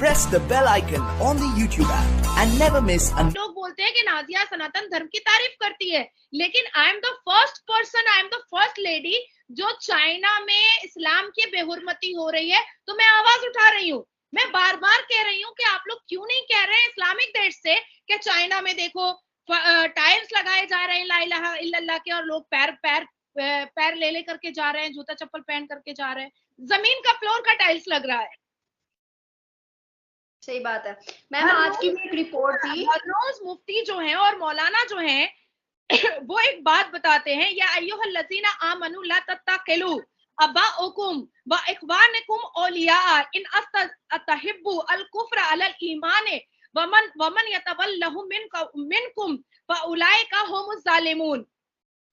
press the bell icon on the YouTube app and never miss a... लोग बोलते हैं कि नाजिया सनातन धर्म की तारीफ करती है, लेकिन I am the first person, I am the first lady जो चाइना में इस्लाम की बेहुरमती हो रही है, तो मैं आवाज उठा रही हूँ। मैं बार बार कह रही हूँ कि आप लोग क्यों नहीं कह रहे हैं इस्लामिक देश से कि चाइना में देखो टाइल्स लगाए जा रहे हैं ला इलाहा इल्लल्लाह के, और लोग पैर ले करके जा रहे हैं, जूता चप्पल पहन करके जा रहे हैं, जमीन का फ्लोर का टाइल्स लग रहा है। सही बात है मैम। आज की भी एक रिपोर्ट थी, रोज मुफ्ती जो हैं और मौलाना जो हैं वो एक बात बताते हैं, या अय्युहल लज़ीना आमनू ला तत्तकिलू अबाउकुम व इख्वानुकुम औलिया इन अतहिब्बु अल कुफ्र अलल ईमान वमन यतवल्लहु मिनकुम फउलाइका हुमुज़ ज़ालिमून।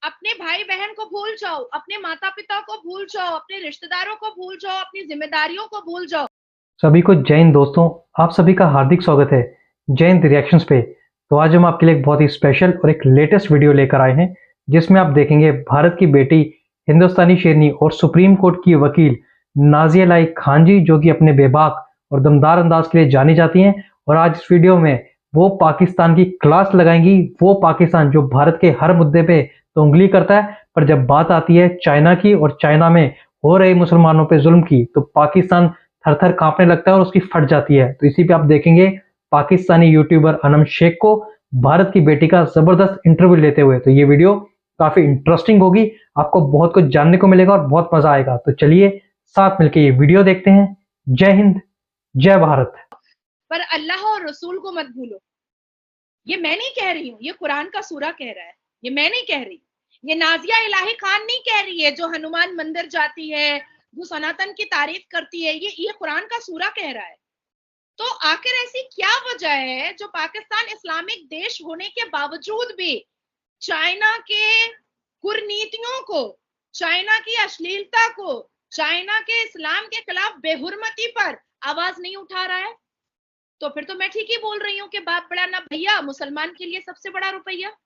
अपने भाई बहन को भूल जाओ, अपने माता पिता को भूल जाओ, अपने रिश्तेदारों को भूल जाओ, अपनी जिम्मेदारियों को भूल जाओ। सभी को जय हिंद दोस्तों, आप सभी का हार्दिक स्वागत है जय हिंद रिएक्शंस पे। तो आज हम आपके लिए एक बहुत ही स्पेशल और एक लेटेस्ट वीडियो लेकर आए हैं, जिसमें आप देखेंगे भारत की बेटी, हिंदुस्तानी शेरनी और सुप्रीम कोर्ट की वकील नाजिया लाइक खान जी, जो कि अपने बेबाक और दमदार अंदाज के लिए जानी जाती हैं। और आज इस वीडियो में वो पाकिस्तान की क्लास लगाएंगी, वो पाकिस्तान जो भारत के हर मुद्दे पे तो उंगली करता है, पर जब बात आती है चाइना की और चाइना में हो रहे मुसलमानों पे जुल्म की, तो पाकिस्तान थर थर कांपने लगता है और उसकी फट जाती है। तो इसी पे आप देखेंगे पाकिस्तानी यूट्यूबर अनम शेख को भारत की बेटी का जबरदस्त इंटरव्यू लेते हुए। तो ये वीडियो काफी इंटरेस्टिंग होगी, आपको बहुत कुछ जानने को मिलेगा और बहुत मजा आएगा। तो चलिए साथ मिलकर ये वीडियो देखते हैं। जय हिंद, जय भारत। पर अल्लाह और रसूल को मत भूलो। ये मैं नहीं कह रही हूँ, ये कुरान का सूरा कह रहा है, ये मैं नहीं कह रही, ये नाजिया इलाही खान नहीं कह रही है जो हनुमान मंदिर जाती है, जो सनातन की तारीफ करती है, ये कुरान का सूरा कह रहा है। तो आखिर ऐसी क्या वजह है जो पाकिस्तान इस्लामिक देश होने के बावजूद भी चाइना के कुरीतियों को, चाइना की अश्लीलता को, चाइना के इस्लाम के खिलाफ बेहुरमती पर आवाज नहीं उठा रहा है? तो फिर तो मैं ठीक ही बोल रही हूँ कि बाप बड़ा ना भैया, मुसलमान के लिए सबसे बड़ा रुपया।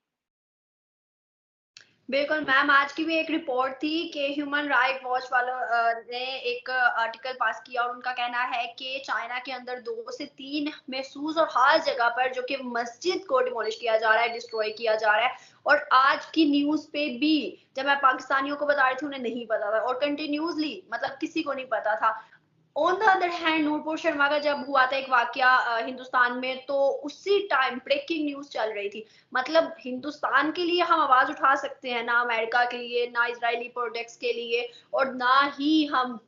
बिल्कुल मैम। आज की भी एक रिपोर्ट थी कि ह्यूमन राइट वॉच वालों ने एक आर्टिकल पास किया, और उनका कहना है कि चाइना के अंदर 2 से 3 महसूस और खास जगह पर जो कि मस्जिद को डिमोलिश किया जा रहा है, डिस्ट्रॉय किया जा रहा है। और आज की न्यूज पे भी जब मैं पाकिस्तानियों को बता रही थी, उन्हें नहीं पता था, और कंटिन्यूसली मतलब किसी को नहीं पता था। On the other hand Noorpur Sharma का जब हुआ था एक वाकया हिंदुस्तान में, तो उसी टाइम ब्रेकिंग न्यूज चल रही थी। मतलब हिंदुस्तान के लिए हम आवाज उठा सकते हैं, ना अमेरिका के लिए, ना इजरायली प्रोडक्ट्स के लिए, और ना ही हम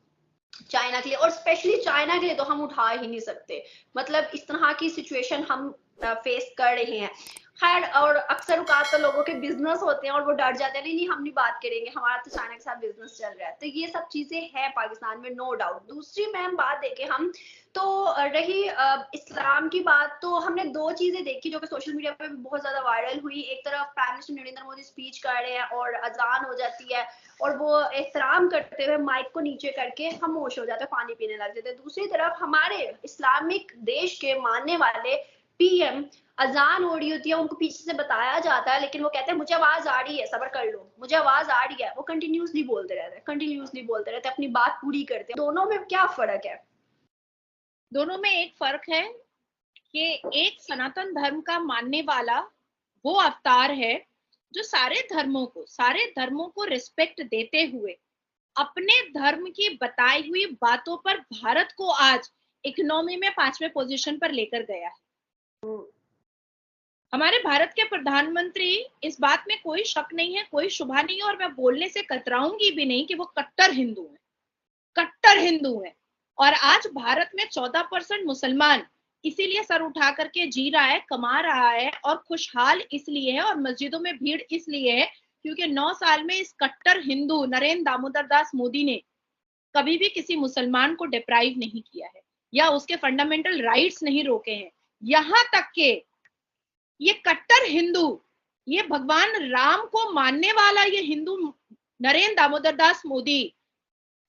चाइना के लिए, और स्पेशली चाइना के लिए तो हम उठा ही नहीं सकते। मतलब इस तरह की सिचुएशन हम फेस कर रहे हैं। खैर, और अक्सर औकात तो लोगों के बिजनेस होते हैं और वो डर जाते हैं, नहीं हम नहीं बात करेंगे, हमारा तो चाइना के साथ बिजनेस चल रहा है। तो ये सब चीजें हैं पाकिस्तान में, नो डाउट। दूसरी मैम बात देखें हम तो रही इस्लाम की बात, तो हमने 2 चीजें देखी जो कि सोशल मीडिया पे भी बहुत ज्यादा वायरल हुई। एक तरफ prime minister Narendra Modi speech कर रहे हैं और अजान हो जाती है, और वो एहतराम करते हुए माइक को नीचे करके खामोश हो जाते हैं, पानी पीने लग जाते हैं। दूसरी तरफ हमारे इस्लामिक देश के मानने वाले पीएम अजान हो रही होती है, उनको पीछे से बताया जाता है, लेकिन वो कहते हैं मुझे आवाज आ रही है, सब्र कर लो, मुझे आवाज आ रही है। वो कंटिन्यूसली बोलते रहते हैं, अपनी बात पूरी करते हैं। दोनों में क्या फर्क है? दोनों में एक फर्क है कि एक सनातन धर्म का मानने वाला वो अवतार है जो सारे धर्मों को रिस्पेक्ट देते हुए अपने धर्म की बताई हुई बातों पर भारत को आज इकोनॉमी में 5वें पोजीशन पर लेकर गया है। हमारे भारत के प्रधानमंत्री, इस बात में कोई शक नहीं है, कोई शुभा नहीं है, और मैं बोलने से कतराऊंगी भी नहीं कि वो कट्टर हिंदू हैं। और आज भारत में 14% मुसलमान इसीलिए सर उठा करके जी रहा है, कमा रहा है और खुशहाल इसलिए है, और मस्जिदों में भीड़ इसलिए है क्योंकि 9 साल में इस कट्टर हिंदू नरेंद्र दामोदर दास मोदी ने कभी भी किसी मुसलमान को डिप्राइव नहीं किया है या उसके फंडामेंटल राइट्स नहीं रोके हैं। यहां तक के ये कट्टर हिंदू, ये भगवान राम को मानने वाला ये हिंदू नरेंद्र दामोदर दास मोदी,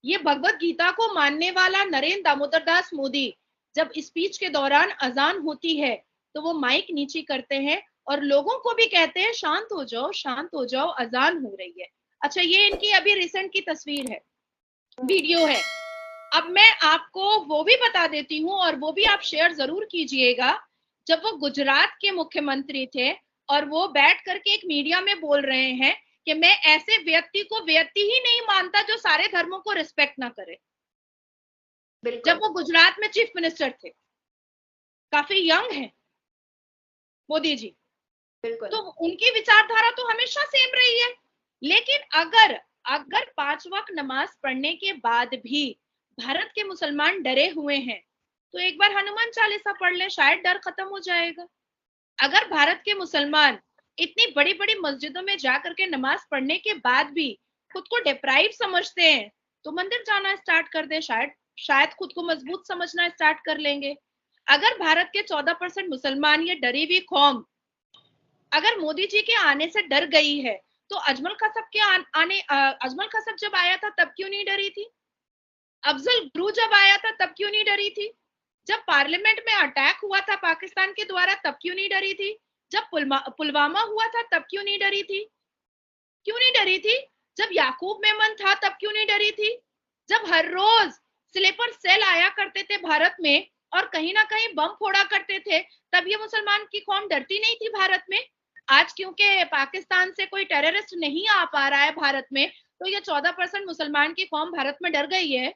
ये भगवत गीता को मानने वाला नरेंद्र दामोदर दास मोदी, जब स्पीच के दौरान अजान होती है तो वो माइक नीचे करते हैं और लोगों को भी कहते हैं शांत हो जाओ, अजान हो रही है। अच्छा, ये इनकी अभी रिसेंट की तस्वीर है, वीडियो है। अब मैं आपको वो भी बता देती हूँ और वो भी आप शेयर जरूर कीजिएगा। जब वो गुजरात के मुख्यमंत्री थे और वो बैठ करके एक मीडिया में बोल रहे हैं कि मैं ऐसे व्यक्ति को व्यक्ति ही नहीं मानता जो सारे धर्मों को रिस्पेक्ट ना करे। जब वो गुजरात में चीफ मिनिस्टर थे, काफी यंग है मोदी जी, तो उनकी विचारधारा तो हमेशा सेम रही है। लेकिन अगर अगर 5 वक्त नमाज पढ़ने के बाद भी भारत के मुसलमान डरे हुए हैं तो एक बार हनुमान चालीसा पढ़ लें, शायद डर खत्म हो जाएगा। अगर भारत के मुसलमान इतनी बड़ी बड़ी मस्जिदों में जाकर के नमाज पढ़ने के बाद भी खुद को डिप्राइव समझते हैं तो मंदिर जाना स्टार्ट कर दे, शायद खुद को मजबूत समझना स्टार्ट कर लेंगे। अगर भारत के 14% मुसलमान, ये डरी हुई कौम, अगर मोदी जी के आने से डर गई है तो अजमल कसब के अजमल कसब जब आया था तब क्यों नहीं डरी थी? अफजल गुरु जब आया था तब क्यों नहीं डरी थी? जब पार्लियामेंट में अटैक हुआ था पाकिस्तान के द्वारा तब क्यों नहीं डरी थी? जब पुलवामा हुआ था तब क्यों नहीं डरी थी? क्यों नहीं डरी थी? जब याकूब मेमन था तब क्यों नहीं डरी थी? जब हर रोज स्लीपर सेल आया करते थे भारत में और कहीं ना कहीं बम फोड़ा करते थे, तब ये मुसलमान की कौम डरती नहीं थी भारत में। आज क्योंकि पाकिस्तान से कोई टेररिस्ट नहीं आ पा रहा है भारत में, तो ये 14% मुसलमान की कौम भारत में डर गई है,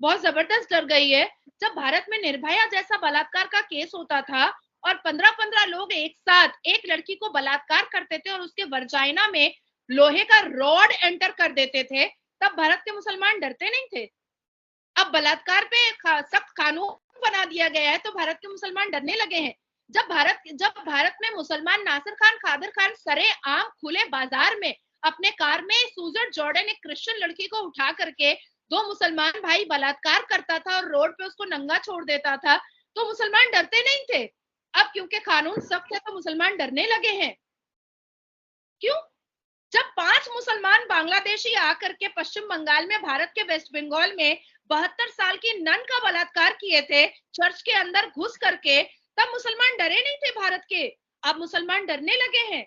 बहुत जबरदस्त डर गई है। जब भारत में निर्भया जैसा बलात्कार का केस होता था और 15-15 लोग एक साथ एक लड़की को बलात्कार करते थे और उसके वर्जाइना में लोहे का रॉड एंटर कर देते थे, तब भारत के मुसलमान डरते नहीं थे। अब बलात्कार पे सख्त कानून बना दिया गया है तो भारत के मुसलमान डरने लगे हैं। जब भारत में मुसलमान नासिर खान, खादर खान सरे आम खुले बाजार में अपने कार में सूजन जॉर्डन एक क्रिश्चियन लड़की को उठा करके 2 मुसलमान भाई बलात्कार करता था और रोड पे उसको नंगा छोड़ देता था, तो मुसलमान डरते नहीं थे। अब क्योंकि कानून सख्त है तो मुसलमान डरने लगे हैं। क्यों? जब 5 मुसलमान बांग्लादेशी आकर के पश्चिम बंगाल में भारत के वेस्ट बंगाल में 72 साल की नन का बलात्कार किए थे चर्च के अंदर घुस करके, तब मुसलमान डरे नहीं थे भारत के। अब मुसलमान डरने लगे हैं।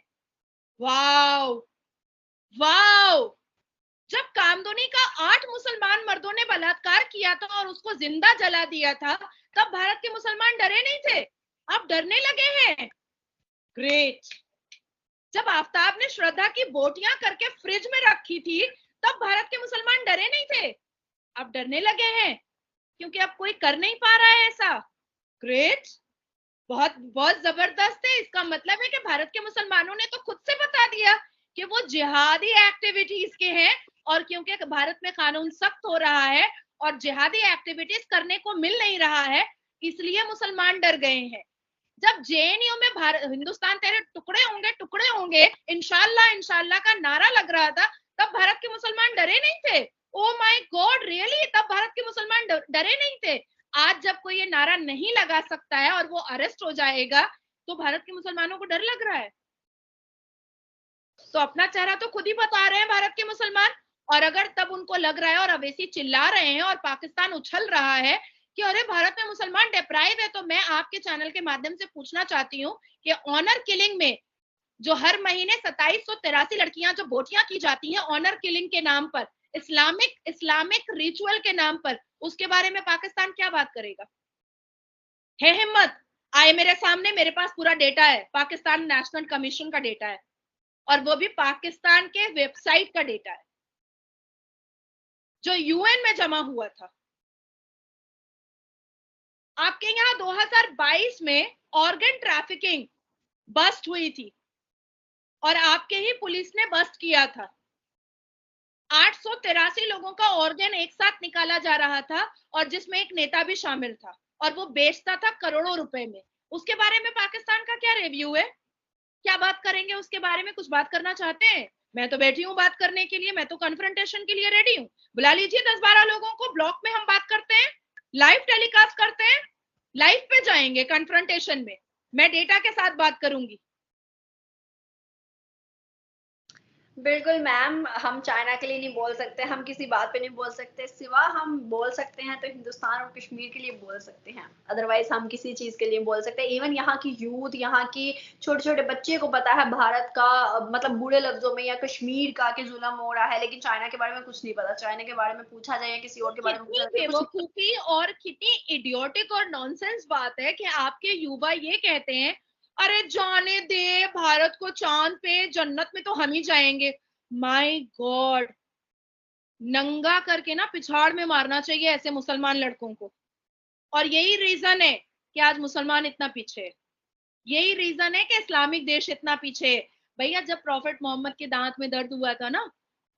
Wow wow! जब कामदुनी का 8 मुसलमान मर्दों ने बलात्कार किया था और उसको जिंदा जला दिया था, तब भारत के मुसलमान डरे नहीं थे, अब डरने लगे हैं। ग्रेट! जब आफ्ताब ने श्रद्धा की बोटियां करके फ्रिज में रखी थी तब भारत के मुसलमान डरे नहीं थे, अब डरने लगे हैं क्योंकि अब कोई कर नहीं पा रहा है ऐसा। ग्रेट! बहुत बहुत जबरदस्त है। इसका मतलब है कि भारत के मुसलमानों ने तो खुद से बता दिया कि वो जिहादी एक्टिविटीज के हैं, और क्योंकि भारत में कानून सख्त हो रहा है और जिहादी एक्टिविटीज करने को मिल नहीं रहा है, इसलिए मुसलमान डर गए हैं। जब जेएनयू में हिंदुस्तान तेरे टुकड़े होंगे इंशाल्लाह इंशाल्लाह का नारा लग रहा था, तब भारत के मुसलमान डरे नहीं थे। Oh my God, really? तब भारत के मुसलमान डरे नहीं थे। आज जब कोई ये नारा नहीं लगा सकता है और वो अरेस्ट हो जाएगा तो भारत के मुसलमानों को डर लग रहा है। तो अपना चेहरा तो खुद ही बता रहे हैं भारत के मुसलमान। और अगर तब उनको लग रहा है और अवैसी चिल्ला रहे हैं और पाकिस्तान उछल रहा है कि अरे भारत में मुसलमान डिप्राइव है, तो मैं आपके चैनल के माध्यम से पूछना चाहती हूँ कि ऑनर किलिंग में जो हर महीने 2783 लड़कियां जो बोटियां की जाती हैं ऑनर किलिंग के नाम पर, इस्लामिक रिचुअल के नाम पर, उसके बारे में पाकिस्तान क्या बात करेगा? है हिम्मत? आए मेरे सामने, मेरे पास पूरा डेटा है, पाकिस्तान नेशनल कमीशन का डेटा है और वो भी पाकिस्तान के वेबसाइट का डेटा है जो यूएन में जमा हुआ था। आपके यहाँ 2022 में ऑर्गन ट्रैफिकिंग बस्ट हुई थी और आपके ही पुलिस ने बस्ट किया था। 883 लोगों का ऑर्गन एक साथ निकाला जा रहा था और जिसमें एक नेता भी शामिल था और वो बेचता था करोड़ों रुपए में। उसके बारे में पाकिस्तान का क्या रिव्यू है? क्या बात करेंगे उसके बारे में? कुछ बात करना चाहते हैं? मैं तो बैठी हूँ बात करने के लिए, मैं तो कन्फ्रंटेशन के लिए रेडी हूँ। बुला लीजिए 10-12 लोगों को, ब्लॉक में हम बात करते हैं, लाइव टेलीकास्ट करते हैं, लाइव पे जाएंगे कन्फ्रंटेशन में, मैं डेटा के साथ बात करूंगी। बिल्कुल मैम, हम चाइना के लिए नहीं बोल सकते, हम किसी बात पे नहीं बोल सकते, सिवा हम बोल सकते हैं तो हिंदुस्तान और कश्मीर के लिए बोल सकते हैं, अदरवाइज हम किसी चीज के लिए बोल सकते हैं। इवन यहाँ की यूथ, यहाँ की छोटे छोटे बच्चे को पता है भारत का मतलब बुरे लफ्जों में, या कश्मीर का कि जुल्म हो रहा है, लेकिन चाइना के बारे में कुछ नहीं पता। चाइना के बारे में पूछा जाए या किसी और के बारे में कितनी पूछा जाए तो कुछ बेवकूफी और कितनी इडियोटिक और नॉनसेंस बात है कि आपके युवा ये कहते हैं, अरे जाने दे, भारत को चांद पे, जन्नत में तो हम ही जाएंगे। माय गॉड, नंगा करके ना पिछाड़ में मारना चाहिए ऐसे मुसलमान लड़कों को। और यही रीजन है कि आज मुसलमान इतना पीछे है, यही रीजन है कि इस्लामिक देश इतना पीछे है। भैया जब प्रॉफिट मोहम्मद के दांत में दर्द हुआ था ना,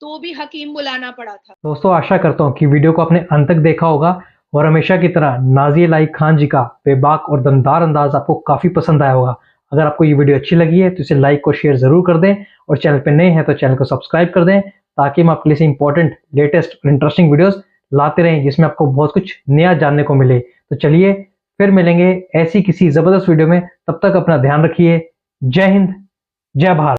तो भी हकीम बुलाना पड़ा था। दोस्तों आशा करता हूँ कि वीडियो को आपने अंत तक देखा होगा और हमेशा की तरह नाज़िया इलाही खान जी का बेबाक और दमदार अंदाज आपको काफ़ी पसंद आया होगा। अगर आपको ये वीडियो अच्छी लगी है तो इसे लाइक और शेयर ज़रूर कर दें, और चैनल पे नए हैं तो चैनल को सब्सक्राइब कर दें, ताकि हम आपके लिए से इंपॉर्टेंट, लेटेस्ट और इंटरेस्टिंग वीडियोस लाते रहें जिसमें आपको बहुत कुछ नया जानने को मिले। तो चलिए फिर मिलेंगे ऐसी किसी ज़बरदस्त वीडियो में, तब तक अपना ध्यान रखिए। जय हिंद, जय भारत।